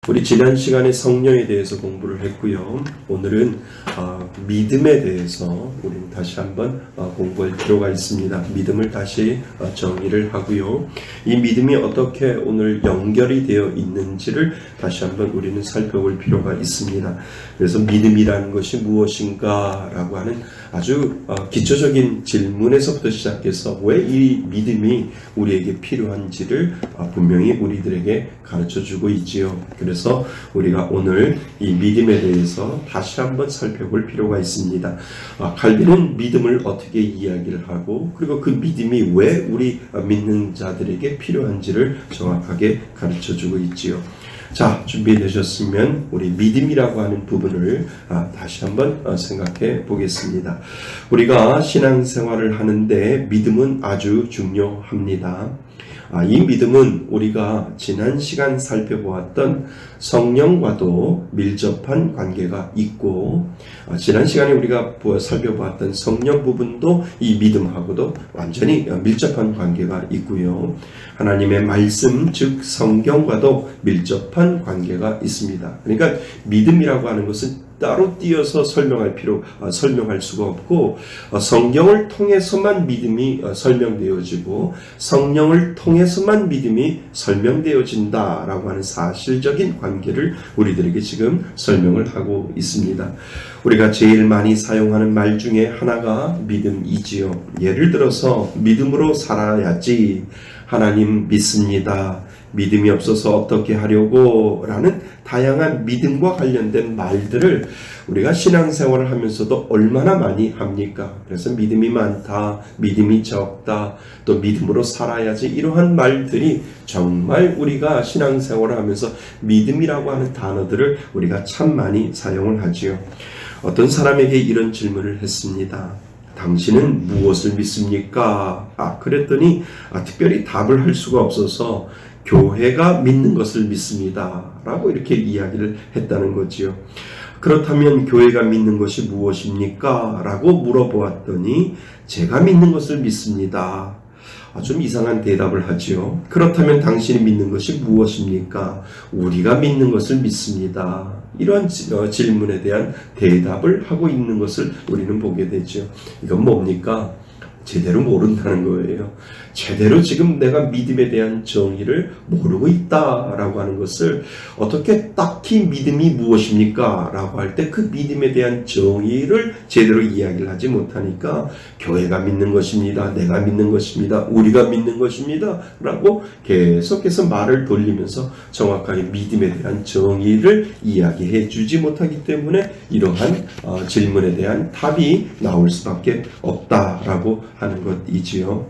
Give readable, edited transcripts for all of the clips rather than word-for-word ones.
우리 지난 시간에 성령에 대해서 공부를 했고요. 오늘은 믿음에 대해서 우리는 다시 한번 공부할 필요가 있습니다. 믿음을 다시 정의를 하고요. 이 믿음이 어떻게 오늘 연결이 되어 있는지를 다시 한번 우리는 살펴볼 필요가 있습니다. 그래서 믿음이라는 것이 무엇인가 라고 하는 아주 기초적인 질문에서부터 시작해서 왜 이 믿음이 우리에게 필요한지를 분명히 우리들에게 가르쳐주고 있지요. 그래서 우리가 오늘 이 믿음에 대해서 다시 한번 살펴볼 필요가 있습니다. 칼빈은 믿음을 어떻게 이야기를 하고 그리고 그 믿음이 왜 우리 믿는 자들에게 필요한지를 정확하게 가르쳐주고 있지요. 자, 준비되셨으면 우리 믿음이라고 하는 부분을 다시 한번 생각해 보겠습니다. 우리가 신앙생활을 하는데 믿음은 아주 중요합니다. 이 믿음은 우리가 지난 시간 살펴보았던 성령과도 밀접한 관계가 있고 지난 시간에 우리가 살펴보았던 성령 부분도 이 믿음하고도 완전히 밀접한 관계가 있고요. 하나님의 말씀 즉 성경과도 밀접한 관계가 있습니다. 그러니까 믿음이라고 하는 것은 따로 띄어서 설명할 수가 없고 성경을 통해서만 믿음이 설명되어지고 성령을 통해서만 믿음이 설명되어진다라고 하는 사실적인 관계를 우리들에게 지금 설명을 하고 있습니다. 우리가 제일 많이 사용하는 말 중에 하나가 믿음이지요. 예를 들어서 믿음으로 살아야지, 하나님 믿습니다, 믿음이 없어서 어떻게 하려고 라는 다양한 믿음과 관련된 말들을 우리가 신앙생활을 하면서도 얼마나 많이 합니까? 그래서 믿음이 많다, 믿음이 적다, 또 믿음으로 살아야지, 이러한 말들이 정말 우리가 신앙생활을 하면서 믿음이라고 하는 단어들을 우리가 참 많이 사용을 하지요. 어떤 사람에게 이런 질문을 했습니다. 당신은 무엇을 믿습니까? 그랬더니 특별히 답을 할 수가 없어서 교회가 믿는 것을 믿습니다 라고 이렇게 이야기를 했다는 거지요. 그렇다면 교회가 믿는 것이 무엇입니까? 라고 물어보았더니 제가 믿는 것을 믿습니다. 좀 이상한 대답을 하지요. 그렇다면 당신이 믿는 것이 무엇입니까? 우리가 믿는 것을 믿습니다. 이러한 질문에 대한 대답을 하고 있는 것을 우리는 보게 되죠. 이건 뭡니까? 제대로 모른다는 거예요. 제대로 지금 내가 믿음에 대한 정의를 모르고 있다라고 하는 것을 어떻게 딱히 믿음이 무엇입니까? 라고 할 때 그 믿음에 대한 정의를 제대로 이야기를 하지 못하니까 교회가 믿는 것입니다, 내가 믿는 것입니다, 우리가 믿는 것입니다 라고 계속해서 말을 돌리면서 정확하게 믿음에 대한 정의를 이야기해 주지 못하기 때문에 이러한 질문에 대한 답이 나올 수밖에 없다라고 하는 것이지요.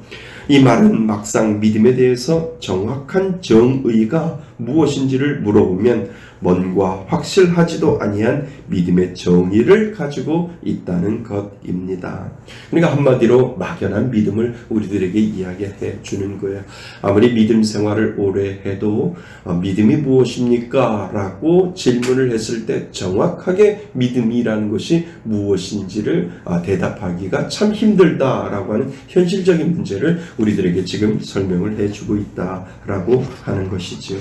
이 말은 막상 믿음에 대해서 정확한 정의가 무엇인지를 물어보면 뭔가 확실하지도 아니한 믿음의 정의를 가지고 있다는 것입니다. 그러니까 한마디로 막연한 믿음을 우리들에게 이야기해 주는 거예요. 아무리 믿음 생활을 오래 해도 믿음이 무엇입니까? 라고 질문을 했을 때 정확하게 믿음이라는 것이 무엇인지를 대답하기가 참 힘들다라고 하는 현실적인 문제를 우리들에게 지금 설명을 해주고 있다라고 하는 것이지요.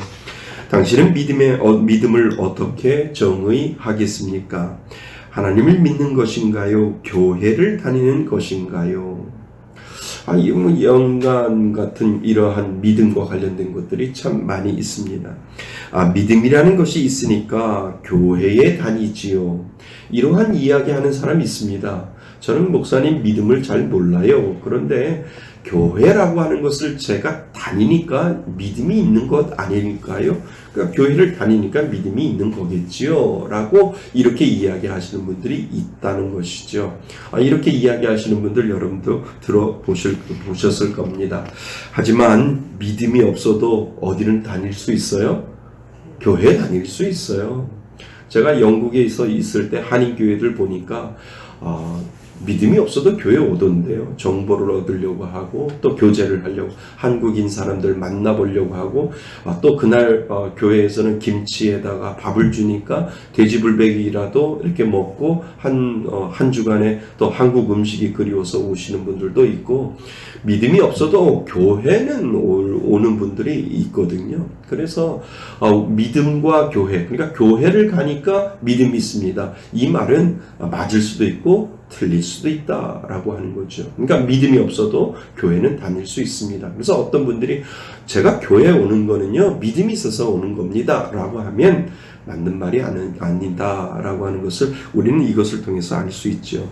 당신은 믿음을 어떻게 정의하겠습니까? 하나님을 믿는 것인가요? 교회를 다니는 것인가요? 이 연관 같은 이러한 믿음과 관련된 것들이 참 많이 있습니다. 믿음이라는 것이 있으니까 교회에 다니지요. 이러한 이야기하는 사람이 있습니다. 저는 목사님 믿음을 잘 몰라요. 그런데 교회라고 하는 것을 제가 다니니까 믿음이 있는 것 아닐까요? 그러니까 교회를 다니니까 믿음이 있는 거겠지요 라고 이렇게 이야기하시는 분들이 있다는 것이죠. 이렇게 이야기하시는 분들 여러분도 들어보셨을 겁니다. 하지만 믿음이 없어도 어디는 다닐 수 있어요? 교회 다닐 수 있어요. 제가 영국에 있을 때 한인교회들 보니까 믿음이 없어도 교회 오던데요. 정보를 얻으려고 하고 또 교제를 하려고 한국인 사람들 만나보려고 하고 또 그날 교회에서는 김치에다가 밥을 주니까 돼지불백이라도 이렇게 먹고 한 주간에 또 한국 음식이 그리워서 오시는 분들도 있고 믿음이 없어도 교회는 오는 분들이 있거든요. 그래서 믿음과 교회, 그러니까 교회를 가니까 믿음이 있습니다. 이 말은 맞을 수도 있고 틀릴 수도 있다라고 하는 거죠. 그러니까 믿음이 없어도 교회는 다닐 수 있습니다. 그래서 어떤 분들이 제가 교회에 오는 거는요 믿음이 있어서 오는 겁니다 라고 하면 맞는 말이 아니다라고 하는 것을 우리는 이것을 통해서 알 수 있죠.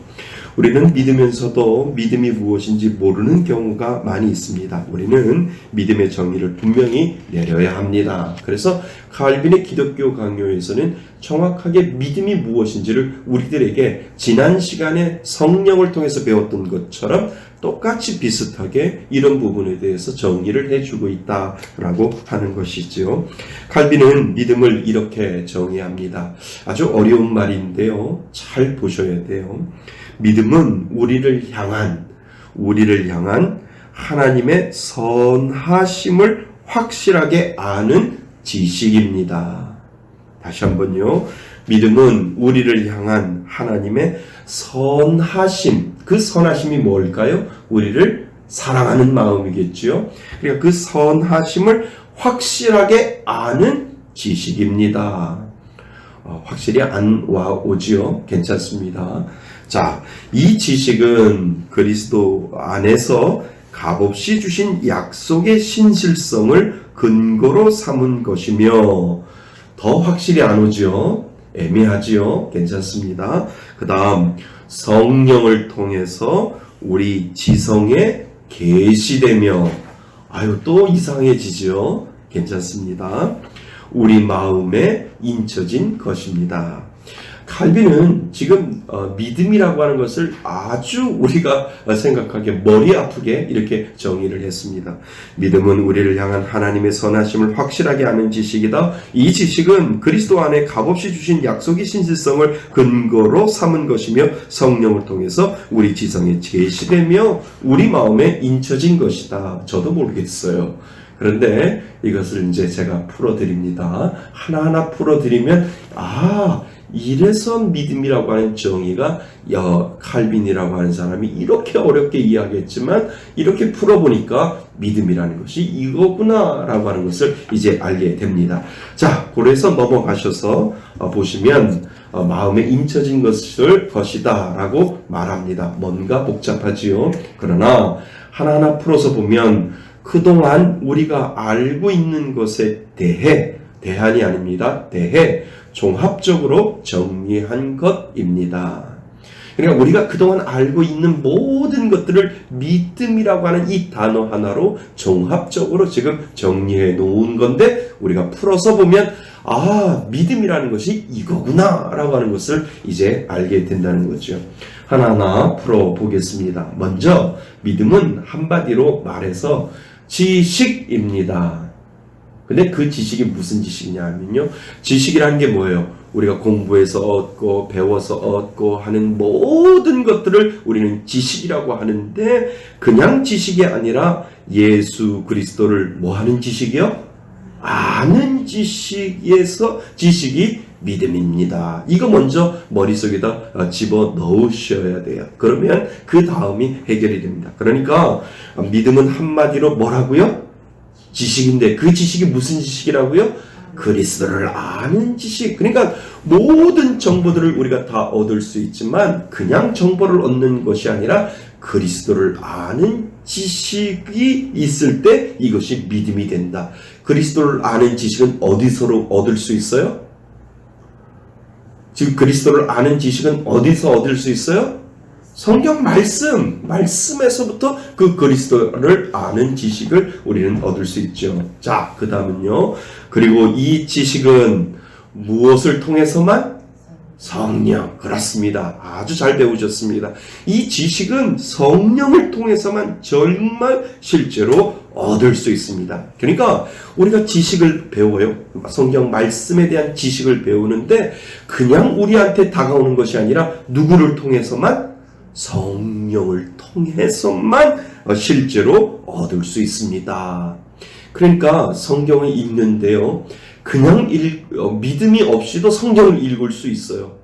우리는 믿으면서도 믿음이 무엇인지 모르는 경우가 많이 있습니다. 우리는 믿음의 정의를 분명히 내려야 합니다. 그래서 칼빈의 기독교 강요에서는 정확하게 믿음이 무엇인지를 우리들에게 지난 시간에 성령을 통해서 배웠던 것처럼 똑같이 비슷하게 이런 부분에 대해서 정의를 해주고 있다라고 하는 것이죠. 칼빈은 믿음을 이렇게 정의합니다. 아주 어려운 말인데요. 잘 보셔야 돼요. 믿음은 우리를 향한 하나님의 선하심을 확실하게 아는 지식입니다. 다시 한번요. 믿음은 우리를 향한 하나님의 선하심, 그 선하심이 뭘까요? 우리를 사랑하는 마음이겠죠. 그러니까 그 선하심을 확실하게 아는 지식입니다. 확실히 안 오지요. 괜찮습니다. 자, 이 지식은 그리스도 안에서 값없이 주신 약속의 신실성을 근거로 삼은 것이며 더 확실히 안 오죠. 애매하지요. 괜찮습니다. 그 다음 성령을 통해서 우리 지성에 계시되며 또 이상해지죠. 괜찮습니다. 우리 마음에 인쳐진 것입니다. 칼빈은 지금 믿음이라고 하는 것을 아주 우리가 생각하기에 머리 아프게 이렇게 정의를 했습니다. 믿음은 우리를 향한 하나님의 선하심을 확실하게 아는 지식이다. 이 지식은 그리스도 안에 값없이 주신 약속의 신실성을 근거로 삼은 것이며 성령을 통해서 우리 지성에 제시되며 우리 마음에 인쳐진 것이다. 저도 모르겠어요. 그런데 이것을 이제 제가 풀어드립니다. 하나하나 풀어드리면 이래서 믿음이라고 하는 정의가 칼빈이라고 하는 사람이 이렇게 어렵게 이야기했지만 이렇게 풀어보니까 믿음이라는 것이 이거구나 라고 하는 것을 이제 알게 됩니다. 자, 그래서 넘어가셔서 보시면 마음에 인쳐진 것이다 라고 말합니다. 뭔가 복잡하지요. 그러나 하나하나 풀어서 보면 그동안 우리가 알고 있는 것에 대한이 아닙니다. 종합적으로 정리한 것입니다. 그러니까 우리가 그동안 알고 있는 모든 것들을 믿음이라고 하는 이 단어 하나로 종합적으로 지금 정리해 놓은 건데 우리가 풀어서 보면 믿음이라는 것이 이거구나 라고 하는 것을 이제 알게 된다는 거죠. 하나하나 풀어보겠습니다. 먼저 믿음은 한마디로 말해서 지식입니다. 근데 그 지식이 무슨 지식이냐 하면요. 지식이라는 게 뭐예요? 우리가 공부해서 얻고 배워서 얻고 하는 모든 것들을 우리는 지식이라고 하는데 그냥 지식이 아니라 예수 그리스도를 뭐 하는 지식이요? 아는 지식에서 지식이 믿음입니다. 이거 먼저 머릿속에다 집어 넣으셔야 돼요. 그러면 그 다음이 해결이 됩니다. 그러니까 믿음은 한마디로 뭐라고요? 지식인데 그 지식이 무슨 지식이라고요? 그리스도를 아는 지식. 그러니까 모든 정보들을 우리가 다 얻을 수 있지만 그냥 정보를 얻는 것이 아니라 그리스도를 아는 지식이 있을 때 이것이 믿음이 된다. 그리스도를 아는 지식은 어디서 얻을 수 있어요? 지금 그리스도를 아는 지식은 어디서 얻을 수 있어요? 성경 말씀에서부터 그 그리스도를 아는 지식을 우리는 얻을 수 있죠. 자, 그 다음은요. 그리고 이 지식은 무엇을 통해서만? 성령. 그렇습니다. 아주 잘 배우셨습니다. 이 지식은 성령을 통해서만 정말 실제로 얻을 수 있습니다. 그러니까 우리가 지식을 배워요. 성경 말씀에 대한 지식을 배우는데 그냥 우리한테 다가오는 것이 아니라 누구를 통해서만? 성령을 통해서만 실제로 얻을 수 있습니다. 그러니까 성경을 읽는데요, 그냥 믿음이 없이도 성경을 읽을 수 있어요.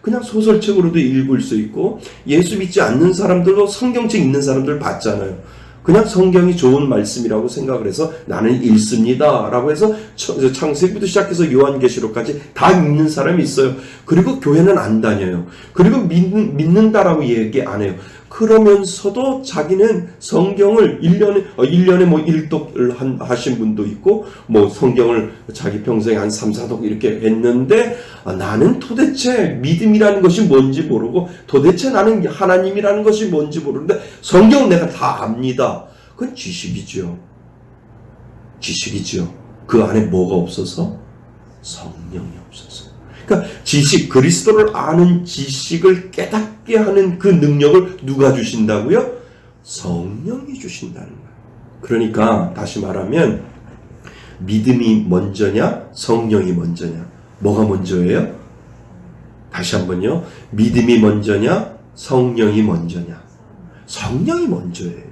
그냥 소설책으로도 읽을 수 있고, 예수 믿지 않는 사람들도 성경책 읽는 사람들 봤잖아요. 그냥 성경이 좋은 말씀이라고 생각을 해서 나는 읽습니다 라고 해서 창세기부터 시작해서 요한계시록까지 다 읽는 사람이 있어요. 그리고 교회는 안 다녀요. 그리고 믿는다라고 얘기 안 해요. 그러면서도 자기는 성경을 1년에 뭐 1독을 하신 분도 있고, 뭐 성경을 자기 평생에 한 3, 4독 이렇게 했는데, 나는 도대체 믿음이라는 것이 뭔지 모르고, 도대체 나는 하나님이라는 것이 뭔지 모르는데, 성경은 내가 다 압니다. 그건 지식이죠. 지식이죠. 그 안에 뭐가 없어서? 성령이 없어서. 그러니까 지식, 그리스도를 아는 지식을 깨닫게 하는 그 능력을 누가 주신다고요? 성령이 주신다는 거예요. 그러니까 다시 말하면 믿음이 먼저냐, 성령이 먼저냐, 뭐가 먼저예요? 다시 한번요. 믿음이 먼저냐, 성령이 먼저냐? 성령이 먼저예요.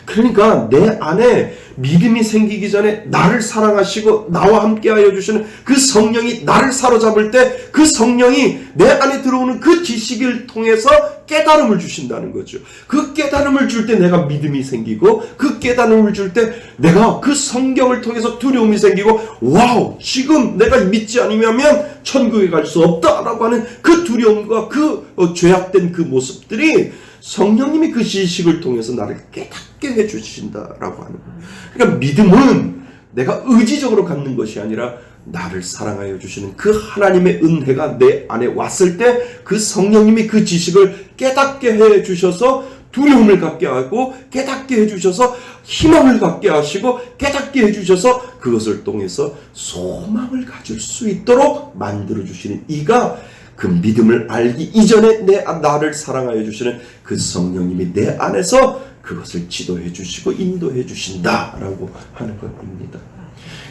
그러니까 내 안에 믿음이 생기기 전에 나를 사랑하시고 나와 함께하여 주시는 그 성령이 나를 사로잡을 때, 그 성령이 내 안에 들어오는 그 지식을 통해서 깨달음을 주신다는 거죠. 그 깨달음을 줄 때 내가 믿음이 생기고, 그 깨달음을 줄 때 내가 그 성경을 통해서 두려움이 생기고, 와우, 지금 내가 믿지 않으면 천국에 갈 수 없다라고 하는 그 두려움과 그 죄악된 그 모습들이 성령님이 그 지식을 통해서 나를 깨닫게 해주신다라고 하는 거예요. 그러니까 믿음은 내가 의지적으로 갖는 것이 아니라 나를 사랑하여 주시는 그 하나님의 은혜가 내 안에 왔을 때 그 성령님이 그 지식을 깨닫게 해주셔서 두려움을 갖게 하고, 깨닫게 해주셔서 희망을 갖게 하시고, 깨닫게 해주셔서 그것을 통해서 소망을 가질 수 있도록 만들어주시는 이가, 그 믿음을 알기 이전에 나를 사랑하여 주시는 그 성령님이 내 안에서 그것을 지도해 주시고 인도해 주신다라고 하는 것입니다.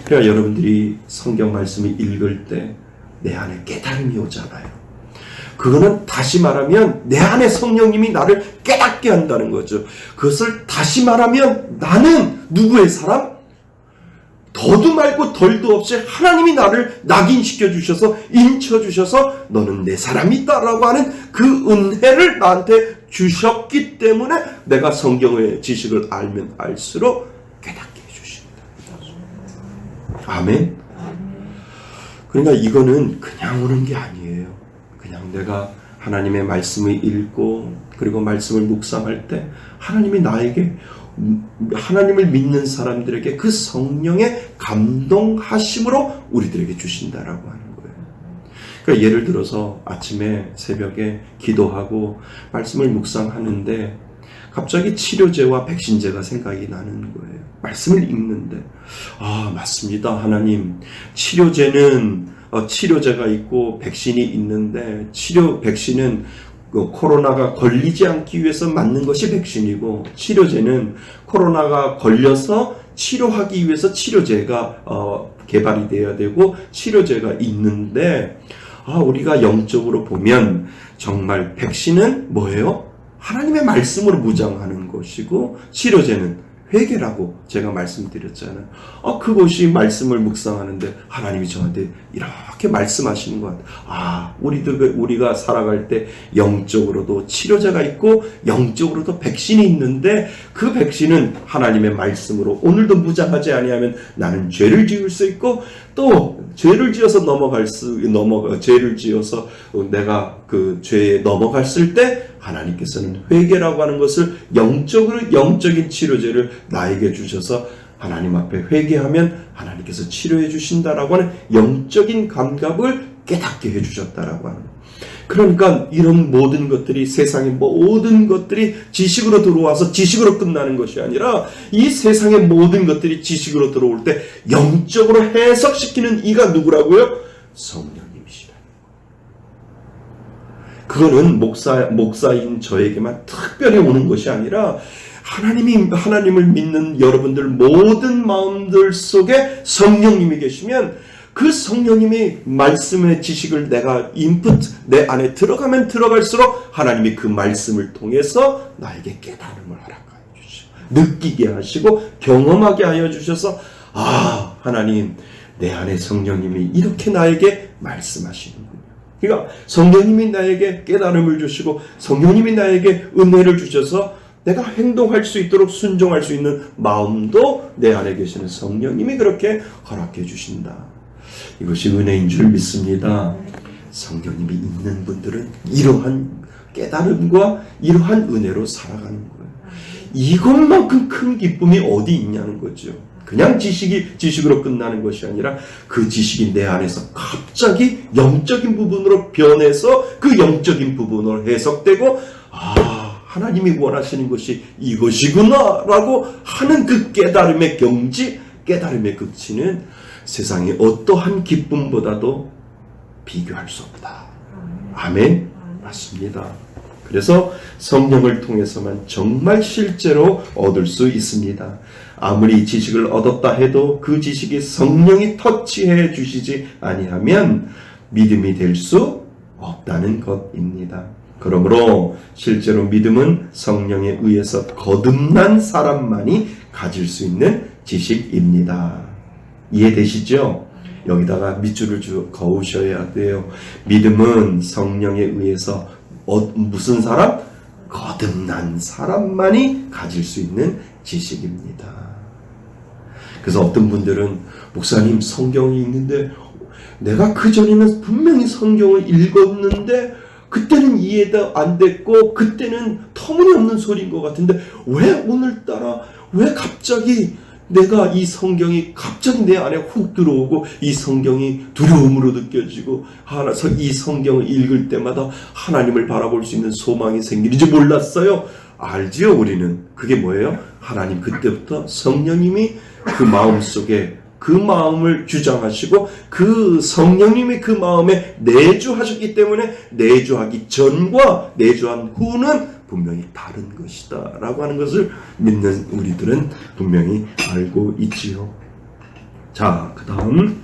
그래야 여러분들이 성경 말씀을 읽을 때 내 안에 깨달음이 오잖아요. 그거는 다시 말하면 내 안에 성령님이 나를 깨닫게 한다는 거죠. 그것을 다시 말하면 나는 누구의 사람? 더도 말고 덜도 없이 하나님이 나를 낙인시켜 주셔서 인쳐 주셔서 너는 내 사람이다라고 하는 그 은혜를 나한테 주셨기 때문에 내가 성경의 지식을 알면 알수록 깨닫게 해주신다. 아멘. 그러니까 이거는 그냥 오는 게 아니에요. 그냥 내가 하나님의 말씀을 읽고 그리고 말씀을 묵상할 때 하나님이 나에게, 하나님을 믿는 사람들에게 그 성령의 감동하심으로 우리들에게 주신다라고 하는 거예요. 그러니까 예를 들어서 아침에 새벽에 기도하고 말씀을 묵상하는데 갑자기 치료제와 백신제가 생각이 나는 거예요. 말씀을 읽는데, 맞습니다. 하나님, 치료제는 치료제가 있고 백신이 있는데, 백신은 코로나가 걸리지 않기 위해서 맞는 것이 백신이고, 치료제는 코로나가 걸려서 치료하기 위해서 치료제가 개발이 되어야 되고 치료제가 있는데, 우리가 영적으로 보면 정말 백신은 뭐예요? 하나님의 말씀으로 무장하는 것이고, 치료제는 회개라고 제가 말씀드렸잖아요. 그것이 말씀을 묵상하는데 하나님이 저한테 이렇게 말씀하시는 것 같아요. 우리가 살아갈 때 영적으로도 치료제가 있고 영적으로도 백신이 있는데, 그 백신은 하나님의 말씀으로 오늘도 무장하지 아니하면 나는 죄를 지을 수 있고, 또 죄를 지어서 죄를 지어서 내가 그 죄에 넘어갔을 때 하나님께서는 회개라고 하는 것을 영적인 치료제를 나에게 주셔서 하나님 앞에 회개하면 하나님께서 치료해 주신다라고 하는 영적인 감각을 깨닫게 해 주셨다라고 하는. 그러니까 이런 모든 것들이, 세상의 모든 것들이 지식으로 들어와서 지식으로 끝나는 것이 아니라, 이 세상의 모든 것들이 지식으로 들어올 때 영적으로 해석시키는 이가 누구라고요? 성령님이시라. 그거는 목사인 저에게만 특별히 오는 것이 아니라, 하나님을 믿는 여러분들 모든 마음들 속에 성령님이 계시면 그 성령님이 말씀의 지식을 내가 내 안에 들어가면 들어갈수록 하나님이 그 말씀을 통해서 나에게 깨달음을 허락하여 주시고 느끼게 하시고 경험하게 하여 주셔서 하나님 내 안에 성령님이 이렇게 나에게 말씀하시는군요. 그러니까 성령님이 나에게 깨달음을 주시고 성령님이 나에게 은혜를 주셔서 내가 행동할 수 있도록 순종할 수 있는 마음도 내 안에 계시는 성령님이 그렇게 허락해 주신다. 이것이 은혜인 줄 믿습니다. 성령님이 있는 분들은 이러한 깨달음과 이러한 은혜로 살아가는 거예요. 이것만큼 큰 기쁨이 어디 있냐는 거죠. 그냥 지식으로 끝나는 것이 아니라 그 지식이 내 안에서 갑자기 영적인 부분으로 변해서 그 영적인 부분으로 해석되고 하나님이 원하시는 것이 이것이구나 라고 하는 그 깨달음의 경지, 깨달음의 극치는 세상의 어떠한 기쁨보다도 비교할 수 없다. 아멘? 맞습니다. 그래서 성령을 통해서만 정말 실제로 얻을 수 있습니다. 아무리 지식을 얻었다 해도 그 지식이 성령이 터치해 주시지 아니하면 믿음이 될 수 없다는 것입니다. 그러므로 실제로 믿음은 성령에 의해서 거듭난 사람만이 가질 수 있는 지식입니다. 이해되시죠? 여기다가 밑줄을 그으셔야 돼요. 믿음은 성령에 의해서 무슨 사람? 거듭난 사람만이 가질 수 있는 지식입니다. 그래서 어떤 분들은 목사님 성경이 있는데 내가 그전에는 분명히 성경을 읽었는데 그때는 이해도 안 됐고 그때는 터무니없는 소리인 것 같은데 왜 오늘따라 왜 갑자기 내가 이 성경이 갑자기 내 안에 훅 들어오고 이 성경이 두려움으로 느껴지고 이 성경을 읽을 때마다 하나님을 바라볼 수 있는 소망이 생기는지 몰랐어요. 알지요 우리는. 그게 뭐예요? 하나님 그때부터 성령님이 그 마음속에 그 마음을 주장하시고 그 성령님이 그 마음에 내주하셨기 때문에 내주하기 전과 내주한 후는 분명히 다른 것이다 라고 하는 것을 믿는 우리들은 분명히 알고 있지요. 자, 그 다음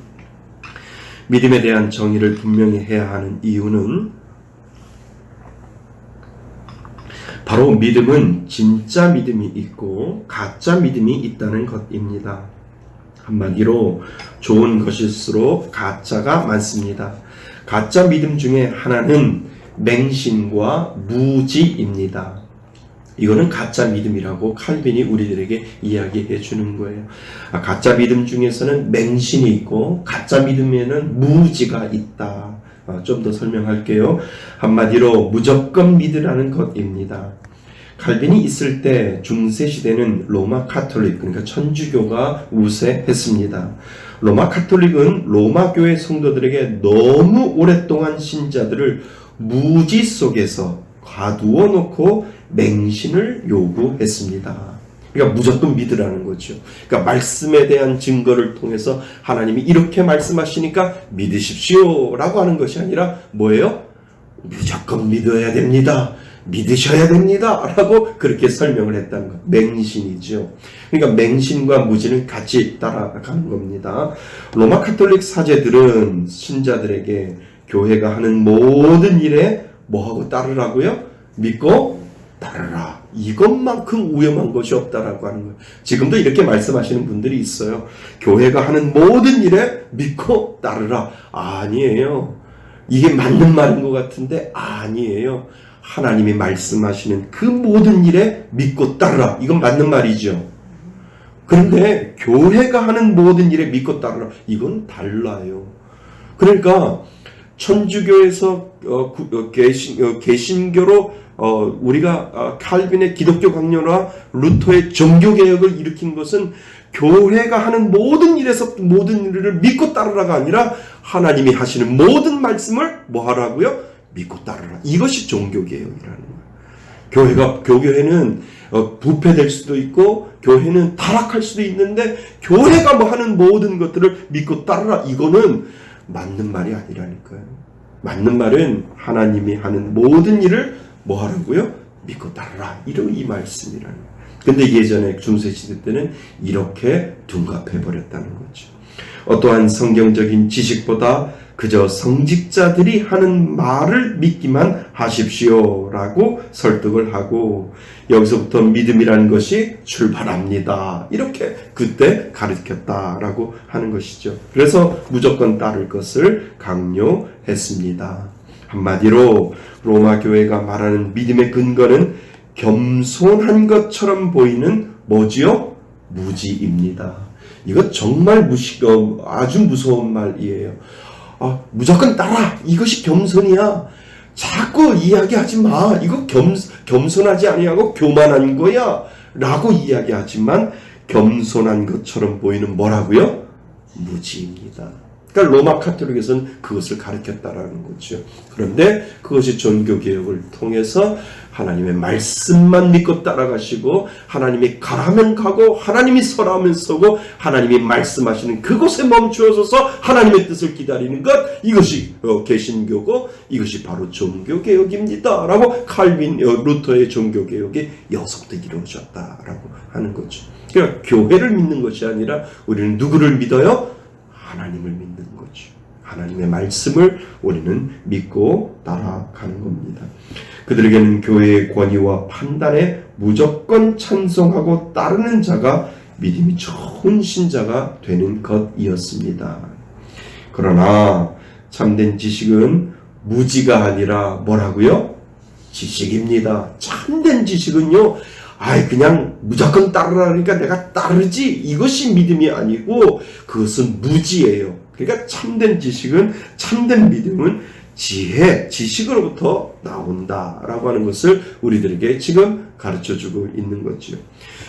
믿음에 대한 정의를 분명히 해야 하는 이유는 바로 믿음은 진짜 믿음이 있고 가짜 믿음이 있다는 것입니다. 한마디로 좋은 것일수록 가짜가 많습니다. 가짜 믿음 중에 하나는 맹신과 무지입니다. 이거는 가짜 믿음이라고 칼빈이 우리들에게 이야기해 주는 거예요. 가짜 믿음 중에서는 맹신이 있고 가짜 믿음에는 무지가 있다. 좀 더 설명할게요. 한마디로 무조건 믿으라는 것입니다. 칼빈이 있을 때 중세시대는 로마 카톨릭, 그러니까 천주교가 우세했습니다. 로마 카톨릭은 로마 교회 성도들에게 너무 오랫동안 신자들을 무지 속에서 가두어 놓고 맹신을 요구했습니다. 그러니까 무조건 믿으라는 거죠. 그러니까 말씀에 대한 증거를 통해서 하나님이 이렇게 말씀하시니까 믿으십시오 라고 하는 것이 아니라 뭐예요? 무조건 믿어야 됩니다. 믿으셔야 됩니다 라고 그렇게 설명을 했다는 것. 맹신이죠. 그러니까 맹신과 무지는 같이 따라가는 겁니다. 로마 카톨릭 사제들은 신자들에게 교회가 하는 모든 일에 뭐하고 따르라고요? 믿고 따르라. 이것만큼 위험한 것이 없다라고 하는 거예요. 지금도 이렇게 말씀하시는 분들이 있어요. 교회가 하는 모든 일에 믿고 따르라. 아니에요. 이게 맞는 말인 것 같은데 아니에요. 하나님이 말씀하시는 그 모든 일에 믿고 따르라. 이건 맞는 말이죠. 그런데 교회가 하는 모든 일에 믿고 따르라. 이건 달라요. 그러니까 천주교에서 개신교로 우리가 칼빈의 기독교 강론과 루터의 종교개혁을 일으킨 것은 교회가 하는 모든 일에서 모든 일을 믿고 따르라가 아니라 하나님이 하시는 모든 말씀을 뭐 하라고요? 믿고 따르라. 이것이 종교개혁이라는 거예요. 교회는 부패될 수도 있고 교회는 타락할 수도 있는데 교회가 뭐 하는 모든 것들을 믿고 따르라. 이거는 맞는 말이 아니라니까요. 맞는 말은 하나님이 하는 모든 일을 뭐 하라고요? 믿고 따르라. 이런 이 말씀이라는 거예요. 근데 예전에 중세시대 때는 이렇게 둔갑해 버렸다는 거죠. 어떠한 성경적인 지식보다 그저 성직자들이 하는 말을 믿기만 하십시오 라고 설득을 하고, 여기서부터 믿음이라는 것이 출발합니다, 이렇게 그때 가르쳤다라고 하는 것이죠. 그래서 무조건 따를 것을 강요했습니다. 한마디로 로마 교회가 말하는 믿음의 근거는 겸손한 것처럼 보이는 뭐지요? 무지입니다. 이거 정말 아주 무서운 말이에요. 무조건 따라, 이것이 겸손이야. 자꾸 이야기하지 마. 이거 겸손하지 아니하고 교만한 거야 라고 이야기하지만, 겸손한 것처럼 보이는 뭐라고요? 무지입니다. 그러니까 로마 카톨릭에서는 그것을 가르쳤다라는 거죠. 그런데 그것이 종교개혁을 통해서 하나님의 말씀만 믿고 따라가시고, 하나님이 가라면 가고 하나님이 서라면 서고, 하나님이 말씀하시는 그곳에 멈추어서서 하나님의 뜻을 기다리는 것, 이것이 개신교고 이것이 바로 종교개혁입니다 라고 루터의 종교개혁이 여기서부터 이루어졌다라고 하는 거죠. 그러니까 교회를 믿는 것이 아니라 우리는 누구를 믿어요? 하나님을 믿는 거죠. 하나님의 말씀을 우리는 믿고 따라가는 겁니다. 그들에게는 교회의 권위와 판단에 무조건 찬송하고 따르는 자가 믿음이 좋은 신자가 되는 것이었습니다. 그러나 참된 지식은 무지가 아니라 뭐라고요? 지식입니다. 참된 지식은요, 그냥 무조건 따르라니까 내가 따르지, 이것이 믿음이 아니고 그것은 무지예요. 그러니까 참된 지식은, 참된 믿음은 지식으로부터 나온다라고 하는 것을 우리들에게 지금 가르쳐주고 있는 거죠.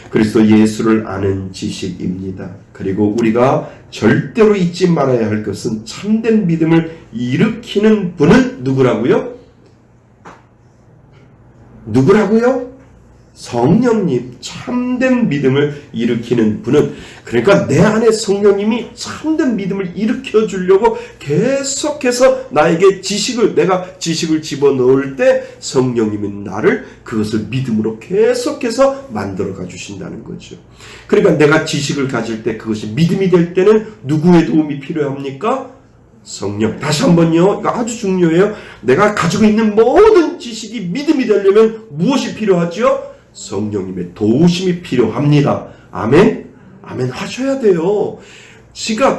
그리스도 예수를 아는 지식입니다. 그리고 우리가 절대로 잊지 말아야 할 것은, 참된 믿음을 일으키는 분은 누구라고요? 성령님. 참된 믿음을 일으키는 분은, 그러니까 내 안에 성령님이 참된 믿음을 일으켜 주려고 계속해서 나에게 내가 지식을 집어넣을 때 성령님이 나를 그것을 믿음으로 계속해서 만들어가 주신다는 거죠. 그러니까 내가 지식을 가질 때 그것이 믿음이 될 때는 누구의 도움이 필요합니까? 성령. 다시 한번요, 이거 아주 중요해요. 내가 가지고 있는 모든 지식이 믿음이 되려면 무엇이 필요하죠? 성령님의 도우심이 필요합니다. 아멘? 아멘 하셔야 돼요.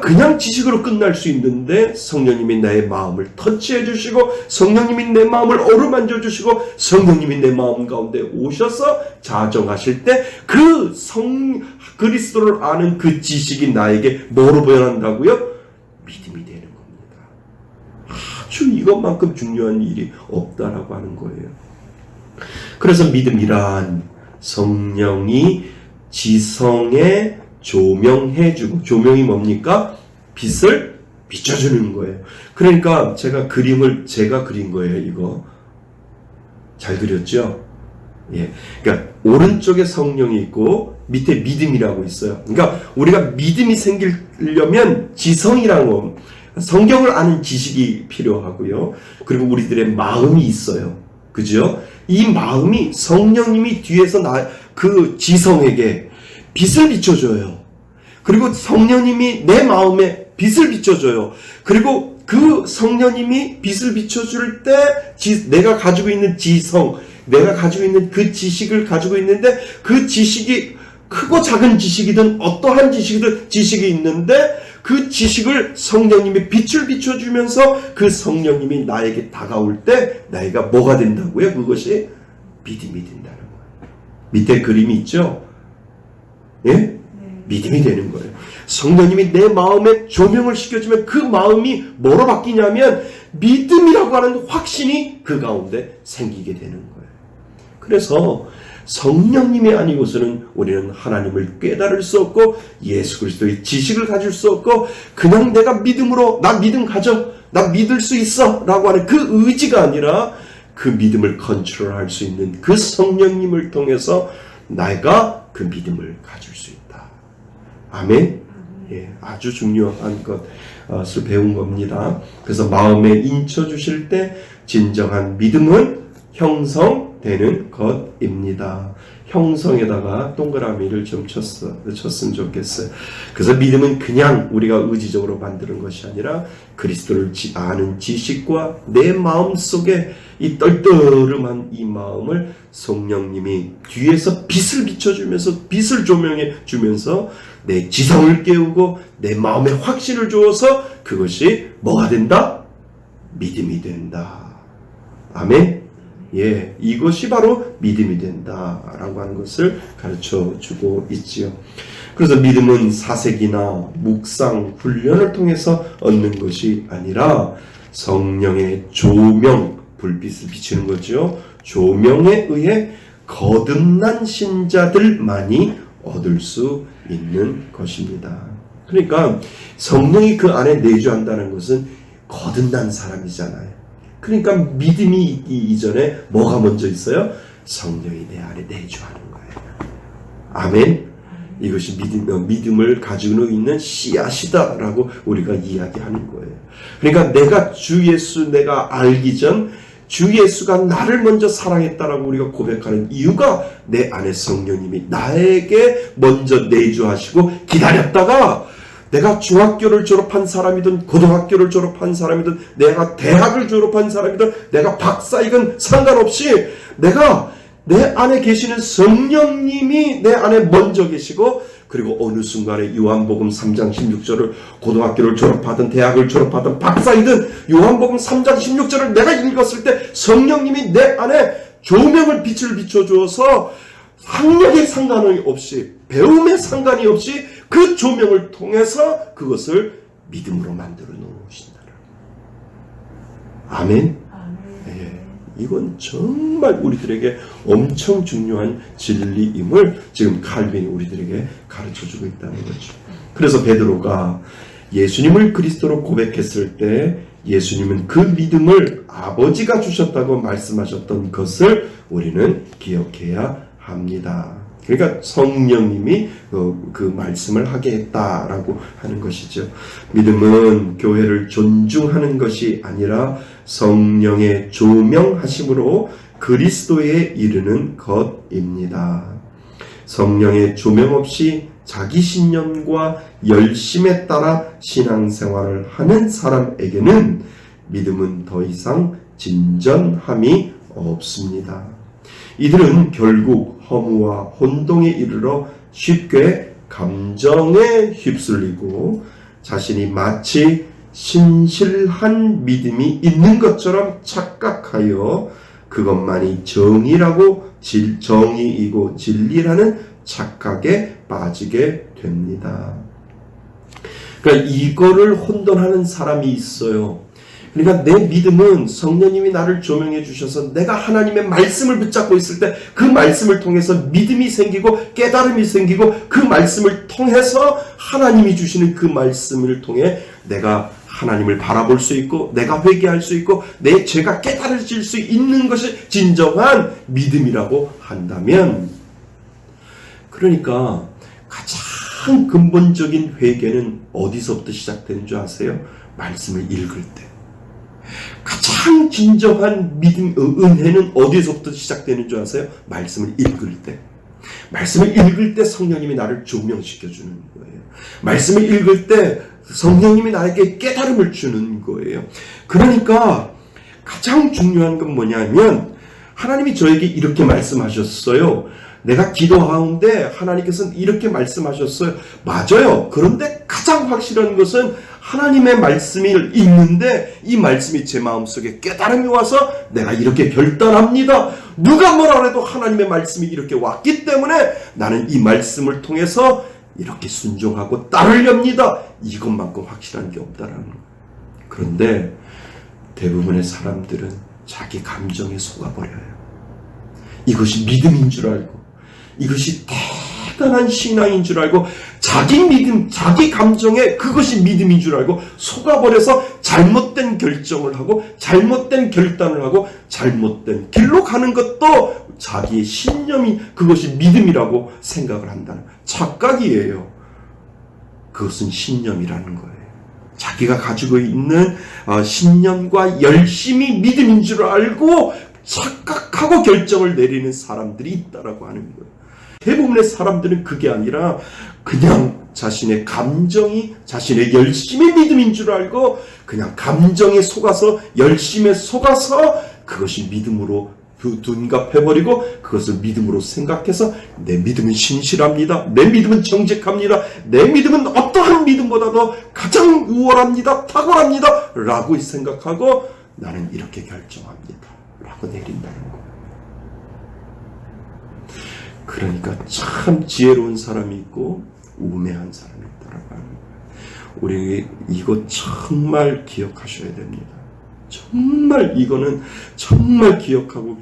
그냥 지식으로 끝날 수 있는데, 성령님이 나의 마음을 터치해 주시고, 성령님이 내 마음을 어루만져 주시고, 성령님이 내 마음 가운데 오셔서 자정하실 때, 그리스도를 아는 그 지식이 나에게 뭐로 변한다고요? 믿음이 되는 겁니다. 아주 이것만큼 중요한 일이 없다라고 하는 거예요. 그래서 믿음이란 성령이 지성에 조명해주고, 조명이 뭡니까? 빛을 비춰주는 거예요. 그러니까 제가 그린 거예요. 이거 잘 그렸죠? 예. 그러니까 오른쪽에 성령이 있고 밑에 믿음이라고 있어요. 그러니까 우리가 믿음이 생기려면 지성이라는 거, 성경을 아는 지식이 필요하고요. 그리고 우리들의 마음이 있어요. 그죠? 이 마음이, 성령님이 뒤에서 그 지성에게 빛을 비춰줘요. 그리고 성령님이 내 마음에 빛을 비춰줘요. 그리고 그 성령님이 빛을 비춰줄 때 내가 가지고 있는 지성, 내가 가지고 있는 그 지식을 가지고 있는데, 그 지식이 크고 작은 지식이든 어떠한 지식이 있는데, 그 지식을 성령님이 빛을 비춰주면서 그 성령님이 나에게 다가올 때 나이가 뭐가 된다고요? 그것이 믿음이 된다는 거예요. 밑에 그림이 있죠? 예? 믿음이 되는 거예요. 성령님이 내 마음에 조명을 시켜주면 그 마음이 뭐로 바뀌냐면 믿음이라고 하는 확신이 그 가운데 생기게 되는 거예요. 그래서 성령님이 아니고서는 우리는 하나님을 깨달을 수 없고 예수 그리스도의 지식을 가질 수 없고, 그냥 내가 믿음으로 나 믿음 가져, 나 믿을 수 있어 라고 하는 그 의지가 아니라, 그 믿음을 컨트롤할 수 있는 그 성령님을 통해서 내가 그 믿음을 가질 수 있다. 아멘? 예, 아주 중요한 것을 배운 겁니다. 그래서 마음에 인쳐 주실 때 진정한 믿음은 형성되는 것입니다. 형성에다가 동그라미를 좀 쳤으면 좋겠어요. 그래서 믿음은 그냥 우리가 의지적으로 만드는 것이 아니라 그리스도를 아는 지식과 내 마음 속에 이 떨떠름한 이 마음을 성령님이 뒤에서 빛을 비춰주면서 빛을 조명해 주면서 내 지성을 깨우고 내 마음에 확신을 주어서 그것이 뭐가 된다? 믿음이 된다. 아멘. 예, 이것이 바로 믿음이 된다라고 하는 것을 가르쳐 주고 있지요. 그래서 믿음은 사색이나 묵상, 훈련을 통해서 얻는 것이 아니라 성령의 조명, 불빛을 비추는 거죠. 조명에 의해 거듭난 신자들만이 얻을 수 있는 것입니다. 그러니까 성령이 그 안에 내주한다는 것은 거듭난 사람이잖아요. 그러니까 믿음이 있기 이전에 뭐가 먼저 있어요? 성령이 내 안에 내주하는 거예요. 아멘. 이것이 믿음을 가지고 있는 씨앗이다라고 우리가 이야기하는 거예요. 그러니까 내가 주 예수 내가 알기 전 주 예수가 나를 먼저 사랑했다라고 우리가 고백하는 이유가 내 안에 성령님이 나에게 먼저 내주하시고 기다렸다가 내가 중학교를 졸업한 사람이든 고등학교를 졸업한 사람이든 내가 대학을 졸업한 사람이든 내가 박사이건 상관없이 내가 내 안에 계시는 성령님이 내 안에 먼저 계시고 그리고 어느 순간에 요한복음 3장 16절을 고등학교를 졸업하든 대학을 졸업하든 박사이든 요한복음 3장 16절을 내가 읽었을 때 성령님이 내 안에 조명을 빛을 비춰주어서 학력에 상관이 없이 배움에 상관이 없이 그 조명을 통해서 그것을 믿음으로 만들어 놓으신다. 아멘. 예, 이건 정말 우리들에게 엄청 중요한 진리임을 지금 칼빈이 우리들에게 가르쳐주고 있다는 거죠. 그래서 베드로가 예수님을 그리스도로 고백했을 때 예수님은 그 믿음을 아버지가 주셨다고 말씀하셨던 것을 우리는 기억해야 합니다. 그러니까 성령님이 그 말씀을 하게 했다라고 하는 것이죠. 믿음은 교회를 존중하는 것이 아니라 성령의 조명하심으로 그리스도에 이르는 것입니다. 성령의 조명 없이 자기 신념과 열심에 따라 신앙생활을 하는 사람에게는 믿음은 더 이상 진전함이 없습니다. 이들은 결국 허무와 혼동에 이르러 쉽게 감정에 휩쓸리고 자신이 마치 신실한 믿음이 있는 것처럼 착각하여 그것만이 정의이고 진리라는 착각에 빠지게 됩니다. 그러니까 이거를 혼돈하는 사람이 있어요. 그러니까 내 믿음은 성령님이 나를 조명해 주셔서 내가 하나님의 말씀을 붙잡고 있을 때 그 말씀을 통해서 믿음이 생기고 깨달음이 생기고 그 말씀을 통해서 하나님이 주시는 그 말씀을 통해 내가 하나님을 바라볼 수 있고 내가 회개할 수 있고 내 죄가 깨달아질 수 있는 것이 진정한 믿음이라고 한다면, 그러니까 가장 근본적인 회개는 어디서부터 시작되는 줄 아세요? 말씀을 읽을 때. 가장 진정한 믿음, 은혜는 어디서부터 시작되는 줄 아세요? 말씀을 읽을 때. 말씀을 읽을 때 성령님이 나를 조명시켜주는 거예요. 말씀을 읽을 때 성령님이 나에게 깨달음을 주는 거예요. 그러니까 가장 중요한 건 뭐냐면 하나님이 저에게 이렇게 말씀하셨어요. 내가 기도하는데 하나님께서는 이렇게 말씀하셨어요. 맞아요. 그런데 가장 확실한 것은 하나님의 말씀을 읽는데 이 말씀이 제 마음속에 깨달음이 와서 내가 이렇게 결단합니다. 누가 뭐라 해도 하나님의 말씀이 이렇게 왔기 때문에 나는 이 말씀을 통해서 이렇게 순종하고 따르렵니다. 이것만큼 확실한 게 없다라는 거예요. 그런데 대부분의 사람들은 자기 감정에 속아버려요. 이것이 믿음인 줄 알고 이것이 대단한 신앙인 줄 알고 자기 믿음, 자기 감정에 그것이 믿음인 줄 알고 속아버려서 잘못된 결정을 하고 잘못된 결단을 하고 잘못된 길로 가는 것도 자기의 신념이 그것이 믿음이라고 생각을 한다는 착각이에요. 그것은 신념이라는 거예요. 자기가 가지고 있는 신념과 열심이 믿음인 줄 알고 착각하고 결정을 내리는 사람들이 있다라고 하는 거예요. 대부분의 사람들은 그게 아니라 그냥 자신의 감정이 자신의 열심의 믿음인 줄 알고 그냥 감정에 속아서 열심에 속아서 그것이 믿음으로 둔갑해버리고 그것을 믿음으로 생각해서 내 믿음은 신실합니다. 내 믿음은 정직합니다. 내 믿음은 어떠한 믿음보다도 가장 우월합니다. 탁월합니다. 라고 생각하고 나는 이렇게 결정합니다. 라고 내린다는 거예요. 그러니까 참 지혜로운 사람이 있고 우매한 사람이 있다라고 하는 거예요. 우리 이거 정말 기억하셔야 됩니다. 정말 이거는 정말 기억하고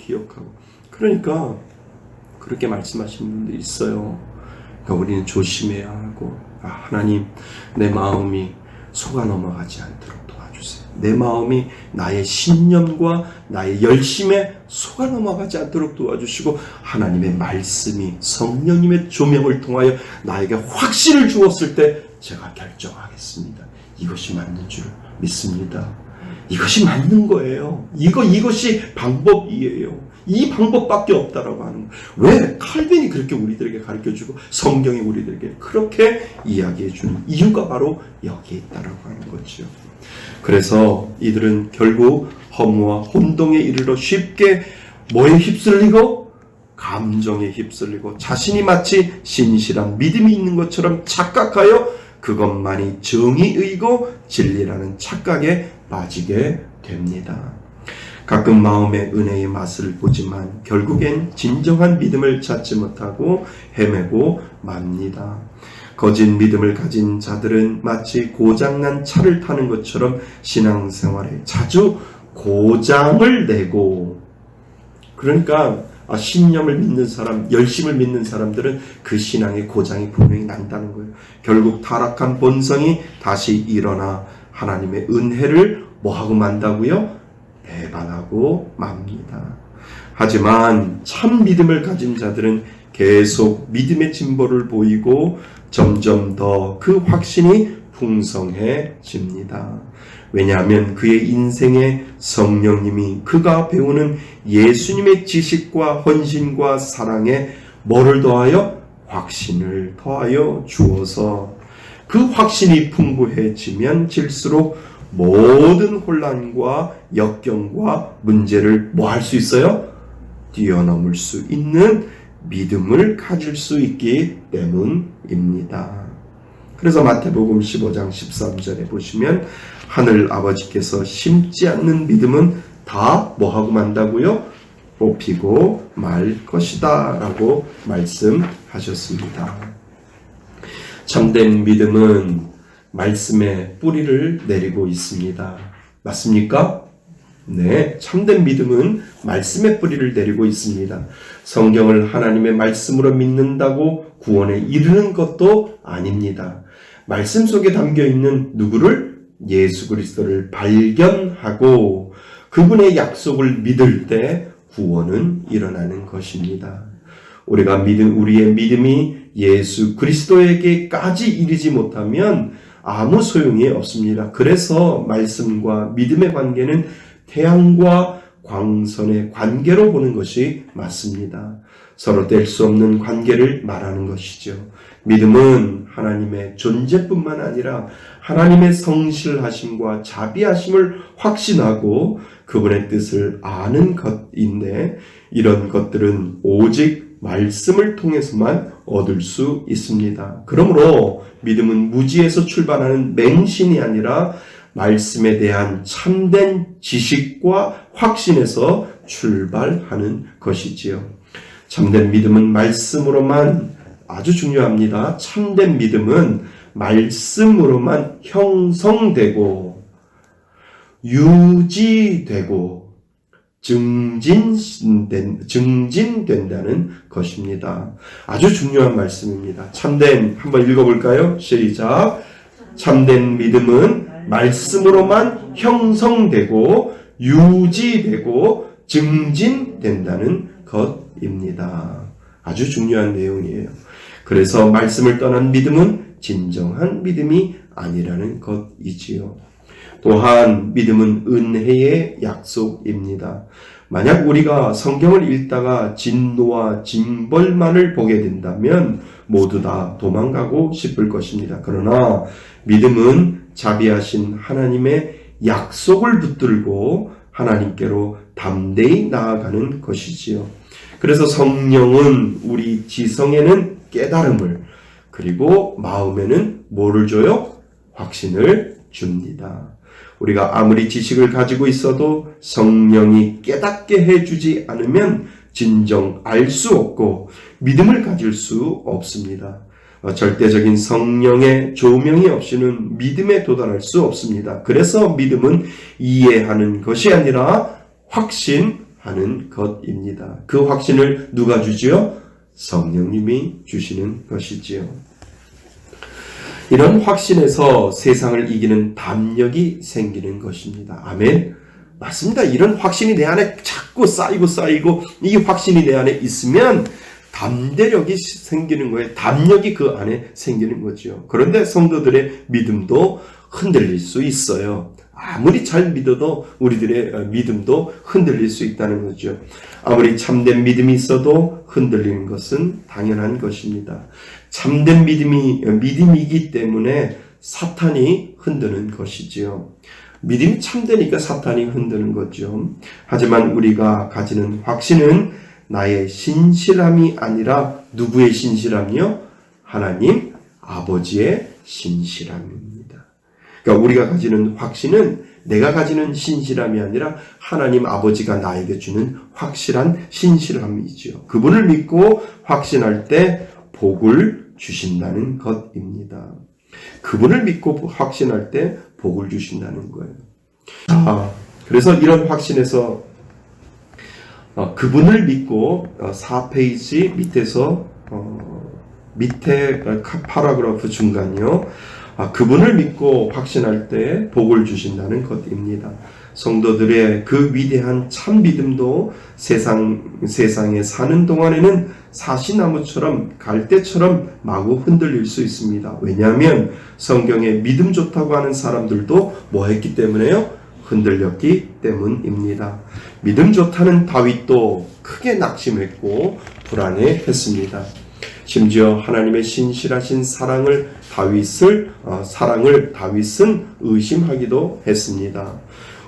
그러니까 그렇게 말씀하시는 분들이 있어요. 그러니까 우리는 조심해야 하고 하나님 내 마음이 속아 넘어가지 않도록 도와주세요. 내 마음이 나의 신념과 나의 열심에 속아 넘어가지 않도록 도와주시고 하나님의 말씀이 성령님의 조명을 통하여 나에게 확신을 주었을 때 제가 결정하겠습니다. 이것이 맞는 줄 믿습니다. 이것이 맞는 거예요. 이것이 방법이에요. 이 방법밖에 없다라고 하는 거예요. 왜? 칼빈이 그렇게 우리들에게 가르쳐주고 성경이 우리들에게 그렇게 이야기해주는 이유가 바로 여기에 있다라고 하는 거죠. 그래서 이들은 결국 허무와 혼동에 이르러 쉽게 뭐에 휩쓸리고 감정에 휩쓸리고 자신이 마치 신실한 믿음이 있는 것처럼 착각하여 그것만이 정의이고 진리라는 착각에 빠지게 됩니다. 가끔 마음의 은혜의 맛을 보지만 결국엔 진정한 믿음을 찾지 못하고 헤매고 맙니다. 거짓 믿음을 가진 자들은 마치 고장난 차를 타는 것처럼 신앙생활에 자주 고장을 내고 그러니까 신념을 믿는 사람, 열심을 믿는 사람들은 그 신앙의 고장이 분명히 난다는 거예요. 결국 타락한 본성이 다시 일어나 하나님의 은혜를 뭐하고 만다고요? 배반하고 맙니다. 하지만 참 믿음을 가진 자들은 계속 믿음의 진보를 보이고 점점 더 그 확신이 풍성해집니다. 왜냐하면 그의 인생에 성령님이 그가 배우는 예수님의 지식과 헌신과 사랑에 뭐를 더하여? 확신을 더하여 주어서 그 확신이 풍부해지면 질수록 모든 혼란과 역경과 문제를 뭐 할 수 있어요? 뛰어넘을 수 있는 믿음을 가질 수 있기 때문입니다. 그래서 마태복음 15장 13절에 보시면 하늘 아버지께서 심지 않는 믿음은 다 뭐하고 만다고요? 뽑히고 말 것이다 라고 말씀하셨습니다. 참된 믿음은 말씀에 뿌리를 내리고 있습니다. 맞습니까? 네, 참된 믿음은 말씀에 뿌리를 내리고 있습니다. 성경을 하나님의 말씀으로 믿는다고 구원에 이르는 것도 아닙니다. 말씀 속에 담겨있는 누구를? 예수 그리스도를 발견하고 그분의 약속을 믿을 때 구원은 일어나는 것입니다. 우리의 믿음이 예수 그리스도에게까지 이르지 못하면 아무 소용이 없습니다. 그래서 말씀과 믿음의 관계는 태양과 광선의 관계로 보는 것이 맞습니다. 서로 뗄 수 없는 관계를 말하는 것이죠. 믿음은 하나님의 존재뿐만 아니라 하나님의 성실하심과 자비하심을 확신하고 그분의 뜻을 아는 것인데 이런 것들은 오직 말씀을 통해서만 얻을 수 있습니다. 그러므로 믿음은 무지에서 출발하는 맹신이 아니라 말씀에 대한 참된 지식과 확신에서 출발하는 것이지요. 참된 믿음은 말씀으로만 아주 중요합니다. 참된 믿음은 말씀으로만 형성되고 유지되고 증진된다는 것입니다. 아주 중요한 말씀입니다. 참된 한번 읽어볼까요? 시작. 참된 믿음은 말씀으로만 형성되고 유지되고 증진된다는 것입니다. 아주 중요한 내용이에요. 그래서 말씀을 떠난 믿음은 진정한 믿음이 아니라는 것이지요. 또한 믿음은 은혜의 약속입니다. 만약 우리가 성경을 읽다가 진노와 징벌만을 보게 된다면 모두 다 도망가고 싶을 것입니다. 그러나 믿음은 자비하신 하나님의 약속을 붙들고 하나님께로 담대히 나아가는 것이지요. 그래서 성령은 우리 지성에는 깨달음을, 그리고 마음에는 뭐를 줘요? 확신을 줍니다. 우리가 아무리 지식을 가지고 있어도 성령이 깨닫게 해주지 않으면 진정 알 수 없고 믿음을 가질 수 없습니다. 절대적인 성령의 조명이 없이는 믿음에 도달할 수 없습니다. 그래서 믿음은 이해하는 것이 아니라 확신하는 것입니다. 그 확신을 누가 주지요? 성령님이 주시는 것이지요. 이런 확신에서 세상을 이기는 담력이 생기는 것입니다. 아멘. 맞습니다. 이런 확신이 내 안에 자꾸 쌓이고 이 확신이 내 안에 있으면 담대력이 생기는 거예요. 담력이 그 안에 생기는 거죠. 그런데 성도들의 믿음도 흔들릴 수 있어요. 아무리 잘 믿어도 우리들의 믿음도 흔들릴 수 있다는 거죠. 아무리 참된 믿음이 있어도 흔들리는 것은 당연한 것입니다. 참된 믿음이기 때문에 사탄이 흔드는 것이지요. 믿음이 참되니까 사탄이 흔드는 거죠. 하지만 우리가 가지는 확신은 나의 신실함이 아니라 누구의 신실함이요? 하나님 아버지의 신실함입니다. 그러니까 우리가 가지는 확신은 내가 가지는 신실함이 아니라 하나님 아버지가 나에게 주는 확실한 신실함이죠. 그분을 믿고 확신할 때 복을 주신다는 것입니다. 그분을 믿고 확신할 때 복을 주신다는 거예요. 그래서 이런 확신에서 그분을 믿고 4페이지 밑에서 밑에 파라그래프 중간이요. 그분을 믿고 확신할 때 복을 주신다는 것입니다. 성도들의 그 위대한 참 믿음도 세상에 사는 동안에는 사시나무처럼 갈대처럼 마구 흔들릴 수 있습니다. 왜냐하면 성경에 믿음 좋다고 하는 사람들도 뭐 했기 때문에요? 흔들렸기 때문입니다. 믿음 좋다는 다윗도 크게 낙심했고 불안해했습니다. 심지어 하나님의 신실하신 사랑을 다윗은 의심하기도 했습니다.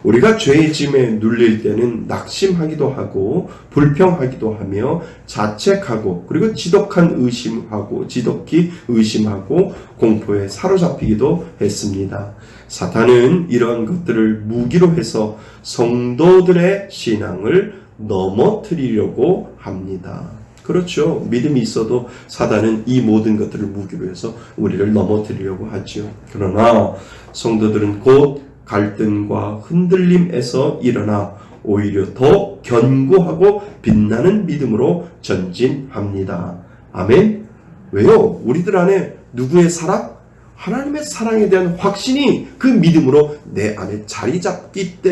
우리가 죄의 짐에 눌릴 때는 낙심하기도 하고 불평하기도 하며 자책하고 그리고 지독히 의심하고 공포에 사로잡히기도 했습니다. 사탄은 이러한 것들을 무기로 해서 성도들의 신앙을 넘어뜨리려고 합니다. 그렇죠. 믿음이 있어도 사단은 이 모든 것들을 무기로 해서 우리를 넘어뜨리려고 하죠. 그러나 성도들은 곧 갈등과 흔들림에서 일어나 오히려 더 견고하고 빛나는 믿음으로 전진합니다. 아멘. 왜요? 우리들 안에 누구의 사랑? 하나님의 사랑에 대한 확신이 그 믿음으로 내 안에 자리 잡고 있기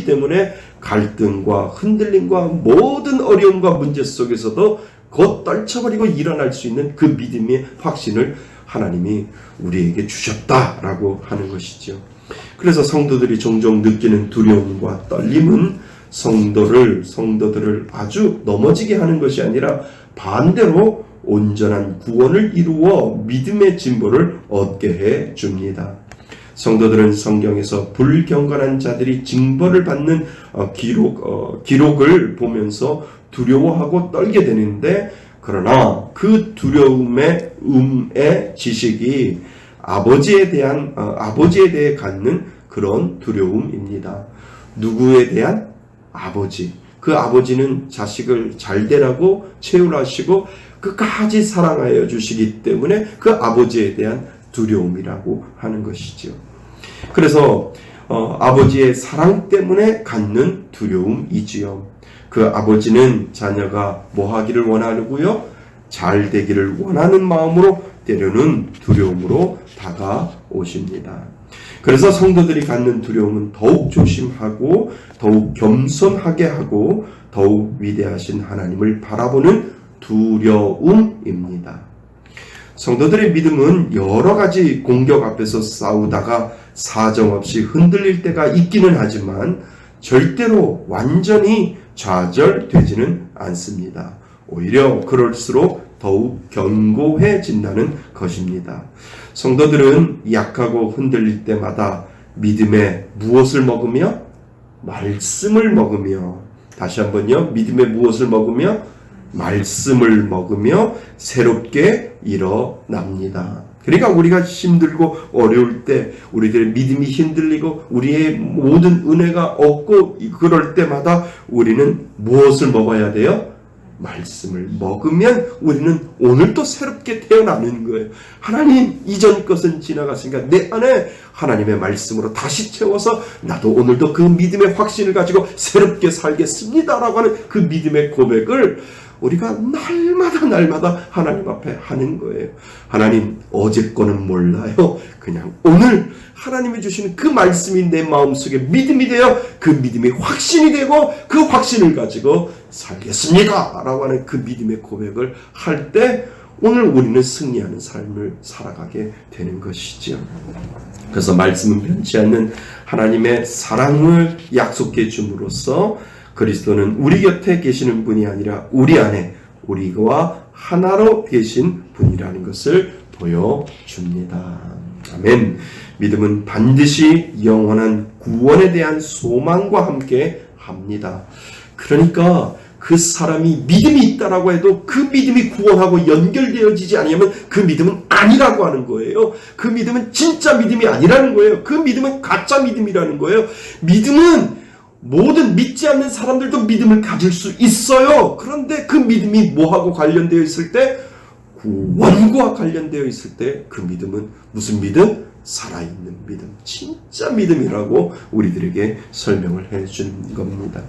때문에 갈등과 흔들림과 모든 어려움과 문제 속에서도 곧 떨쳐버리고 일어날 수 있는 그 믿음의 확신을 하나님이 우리에게 주셨다라고 하는 것이죠. 그래서 성도들이 종종 느끼는 두려움과 떨림은 성도들을 아주 넘어지게 하는 것이 아니라 반대로 온전한 구원을 이루어 믿음의 진보를 얻게 해 줍니다. 성도들은 성경에서 불경건한 자들이 징벌을 받는 기록을 보면서 두려워하고 떨게 되는데, 그러나 그 두려움의 지식이 아버지에 대해 갖는 그런 두려움입니다. 누구에 대한? 아버지. 그 아버지는 자식을 잘 되라고 채우라시고 끝까지 사랑하여 주시기 때문에 그 아버지에 대한 두려움이라고 하는 것이죠. 그래서 아버지의 사랑 때문에 갖는 두려움이지요. 그 아버지는 자녀가 뭐 하기를 원하고요? 잘 되기를 원하는 마음으로 때로는 두려움으로 다가오십니다. 그래서 성도들이 갖는 두려움은 더욱 조심하고 더욱 겸손하게 하고 더욱 위대하신 하나님을 바라보는 두려움입니다. 성도들의 믿음은 여러 가지 공격 앞에서 싸우다가 사정없이 흔들릴 때가 있기는 하지만 절대로 완전히 좌절되지는 않습니다. 오히려 그럴수록 더욱 견고해진다는 것입니다. 성도들은 약하고 흔들릴 때마다 믿음의 무엇을 먹으며? 말씀을 먹으며, 다시 한번요, 믿음의 무엇을 먹으며? 말씀을 먹으며 새롭게 일어납니다. 그러니까 우리가 힘들고 어려울 때, 우리들의 믿음이 흔들리고 우리의 모든 은혜가 없고 그럴 때마다 우리는 무엇을 먹어야 돼요? 말씀을 먹으면 우리는 오늘 또 새롭게 태어나는 거예요. 하나님, 이전 것은 지나갔으니까 내 안에 하나님의 말씀으로 다시 채워서 나도 오늘도 그 믿음의 확신을 가지고 새롭게 살겠습니다 라고 하는 그 믿음의 고백을 우리가 날마다 하나님 앞에 하는 거예요. 하나님, 어제 거는 몰라요. 그냥 오늘 하나님이 주시는 그 말씀이 내 마음속에 믿음이 되어 그 믿음이 확신이 되고 그 확신을 가지고 살겠습니다 라고 하는 그 믿음의 고백을 할 때 오늘 우리는 승리하는 삶을 살아가게 되는 것이죠. 그래서 말씀은 변치 않는 하나님의 사랑을 약속해 줌으로써 그리스도는 우리 곁에 계시는 분이 아니라 우리 안에 우리와 하나로 계신 분이라는 것을 보여줍니다. 아멘. 믿음은 반드시 영원한 구원에 대한 소망과 함께 합니다. 그러니까 그 사람이 믿음이 있다라고 해도 그 믿음이 구원하고 연결되어지지 않으면 그 믿음은 아니라고 하는 거예요. 그 믿음은 진짜 믿음이 아니라는 거예요. 그 믿음은 가짜 믿음이라는 거예요. 믿음은 모든 믿지 않는 사람들도 믿음을 가질 수 있어요. 그런데 그 믿음이 뭐하고 관련되어 있을 때? 구원과 관련되어 있을 때 그 믿음은 무슨 믿음? 살아있는 믿음, 진짜 믿음이라고 우리들에게 설명을 해주는 겁니다.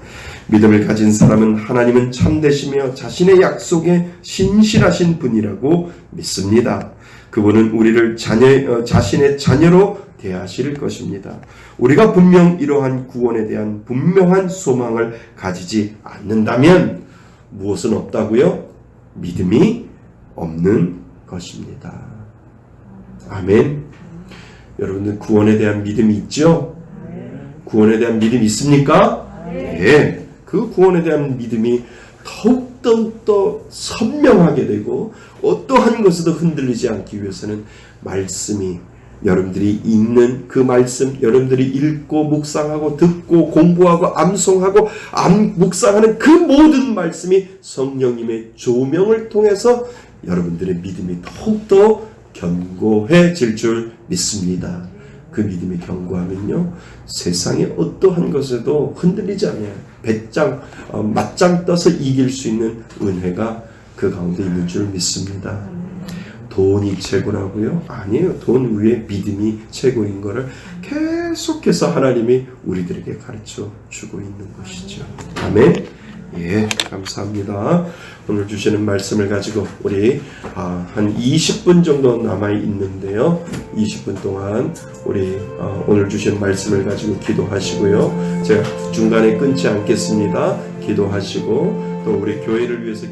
믿음을 가진 사람은 하나님은 참되시며 자신의 약속에 신실하신 분이라고 믿습니다. 그분은 우리를 자신의 자녀로 대하실 것입니다. 우리가 분명 이러한 구원에 대한 분명한 소망을 가지지 않는다면 무엇은 없다고요? 믿음이 없는 것입니다. 아멘. 여러분들 구원에 대한 믿음이 있죠? 구원에 대한 믿음이 있습니까? 네. 그 구원에 대한 믿음이 더욱더 선명하게 되고 어떠한 것에도 흔들리지 않기 위해서는 말씀이 여러분들이 읽는 그 말씀, 여러분들이 읽고 묵상하고 듣고 공부하고 암송하고 묵상하는 그 모든 말씀이 성령님의 조명을 통해서 여러분들의 믿음이 더욱더 견고해질 줄 믿습니다. 그 믿음이 견고하면요, 세상의 어떠한 것에도 흔들리지 않아요. 맞짱 떠서 이길 수 있는 은혜가 그 가운데 있는 줄 믿습니다. 돈이 최고라고요? 아니에요. 돈 위에 믿음이 최고인 것을 계속해서 하나님이 우리들에게 가르쳐 주고 있는 것이죠. 아멘. 예, 감사합니다. 오늘 주시는 말씀을 가지고 우리 한 20분 정도 남아 있는데요. 20분 동안 우리 오늘 주시는 말씀을 가지고 기도하시고요. 제가 중간에 끊지 않겠습니다. 기도하시고 또 우리 교회를 위해서